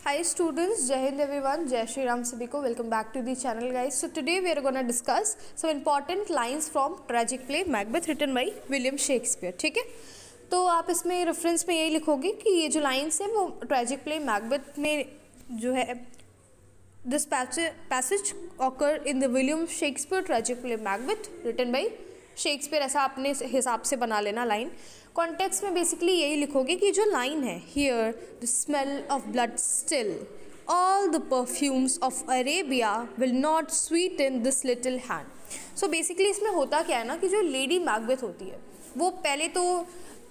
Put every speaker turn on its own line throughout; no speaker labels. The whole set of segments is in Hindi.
Hi students, Jai Hind everyone, Jai Shri Ram सभी को, welcome back to the channel guys. So today we are gonna discuss some important lines from tragic play Macbeth written by William Shakespeare. ठीक है, तो आप इसमें रेफरेंस में यही लिखोगे कि ये जो लाइन्स है वो ट्रेजिक प्ले मैकबेथ में जो है this passage occur in the William Shakespeare tragic play Macbeth written by Shakespeare, ऐसा अपने हिसाब से बना लेना लाइन. कॉन्टेक्स्ट में बेसिकली यही लिखोगे कि जो लाइन है here the smell of blood still all the perfumes of Arabia will not sweet in this little hand. So basically इसमें होता क्या है ना कि जो लेडी मैकबेथ होती है वो पहले तो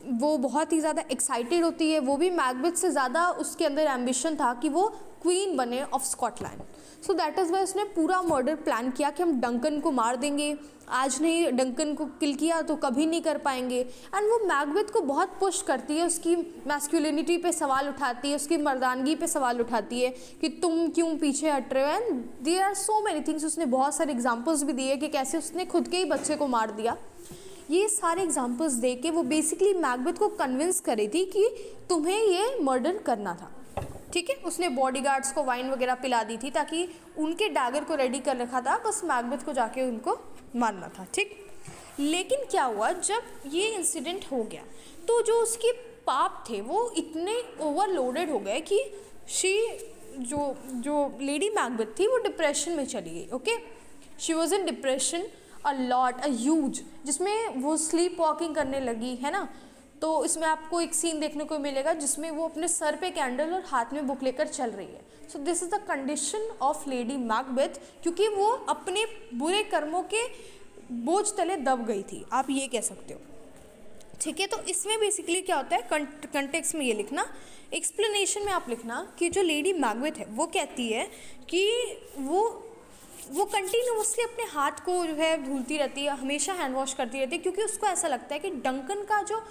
वो बहुत ही ज़्यादा एक्साइटेड होती है, वो भी मैकबेथ से ज़्यादा उसके अंदर एम्बिशन था कि वो क्वीन बने of Scotland. So that is why उसने पूरा मर्डर प्लान किया कि हम डंकन को मार देंगे, आज नहीं डंकन को किल किया तो कभी नहीं कर पाएंगे. एंड वो मैकबेथ को बहुत पुश करती है, उसकी मैस्कुलिनिटी पे सवाल उठाती है, उसकी मर्दानगी पे सवाल उठाती है कि तुम क्यों पीछे हट रहे हो. And there are so many things. उसने बहुत सारे एग्जाम्पल्स भी दिए कि कैसे उसने खुद के ही बच्चे को मार दिया. ये सारे एग्जाम्पल्स दे के वो बेसिकली मैकबेथ को कन्विंस करी थी कि तुम्हें ये मर्डर करना था. ठीक है, उसने बॉडीगार्ड्स को वाइन वगैरह पिला दी थी ताकि उनके डैगर को रेडी कर रखा था, बस मैकबेथ को जाके उनको मारना था. ठीक, लेकिन क्या हुआ जब ये इंसिडेंट हो गया तो जो उसके पाप थे वो इतने ओवरलोडेड हो गए कि जो लेडी मैकबेथ थी वो डिप्रेशन में चली गई. Okay, she was in depression a lot a huge, जिसमें वो स्लीप वॉकिंग करने लगी है ना. तो इसमें आपको एक सीन देखने को मिलेगा जिसमें वो अपने सर पे कैंडल और हाथ में बुक लेकर चल रही है. So this is the condition of lady Macbeth, क्योंकि वो अपने बुरे कर्मों के बोझ तले दब गई थी, आप ये कह सकते हो. ठीक है, तो इसमें बेसिकली क्या होता है, कंटेक्स्ट में ये लिखना, एक्सप्लेनेशन में आप लिखना कि जो लेडी मैकबेथ है वो कहती है कि वो कंटिन्यूसली अपने हाथ को जो है धुलती रहती है, हमेशा हैंड वॉश करती रहती है, क्योंकि उसको ऐसा लगता है कि डंकन का जो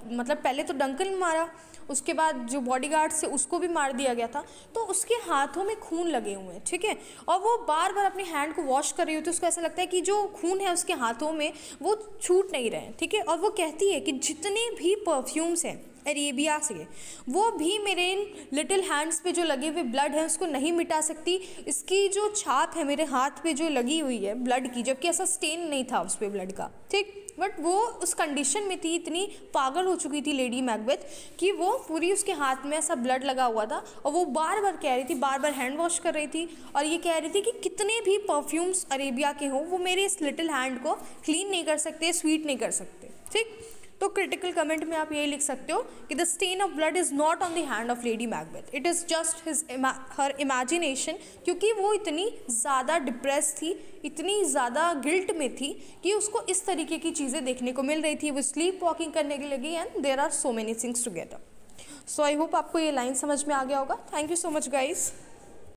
मतलब पहले तो डंकन मारा, उसके बाद जो बॉडीगार्ड से उसको भी मार दिया गया था, तो उसके हाथों में खून लगे हुए हैं. ठीक है, और वो बार बार अपनी हैंड को वॉश कर रही होती है, उसको ऐसा लगता है कि जो खून है उसके हाथों में वो छूट नहीं रहे हैं. ठीक है, और वो कहती है कि जितने भी परफ्यूम्स हैं अरेबिया से वो भी मेरे इन लिटिल हैंड्स पे जो लगे हुए ब्लड है उसको नहीं मिटा सकती. इसकी जो छाप है मेरे हाथ पे जो लगी हुई है ब्लड की, जबकि ऐसा स्टेन नहीं था उस पर ब्लड का. ठीक, बट वो उस कंडीशन में थी, इतनी पागल हो चुकी थी लेडी मैकबेथ कि वो पूरी उसके हाथ में ऐसा ब्लड लगा हुआ था और वो बार बार कह रही थी, बार बार हैंड वॉश कर रही थी और ये कह रही थी कि कितने भी परफ्यूम्स अरेबिया के हों वो मेरे इस लिटिल हैंड को क्लीन नहीं कर सकते, स्वीट नहीं कर सकते. ठीक, तो क्रिटिकल कमेंट में आप यही लिख सकते हो कि the stain of blood is not on the hand of lady Macbeth, it is just her imagination. क्योंकि वो इतनी ज़्यादा डिप्रेस थी, इतनी ज़्यादा गिल्ट में थी कि उसको इस तरीके की चीज़ें देखने को मिल रही थी. वो स्लीप वॉकिंग करने के लगी and there are so many things together. So I hope आपको ये लाइन समझ में आ गया होगा. Thank you so much guys.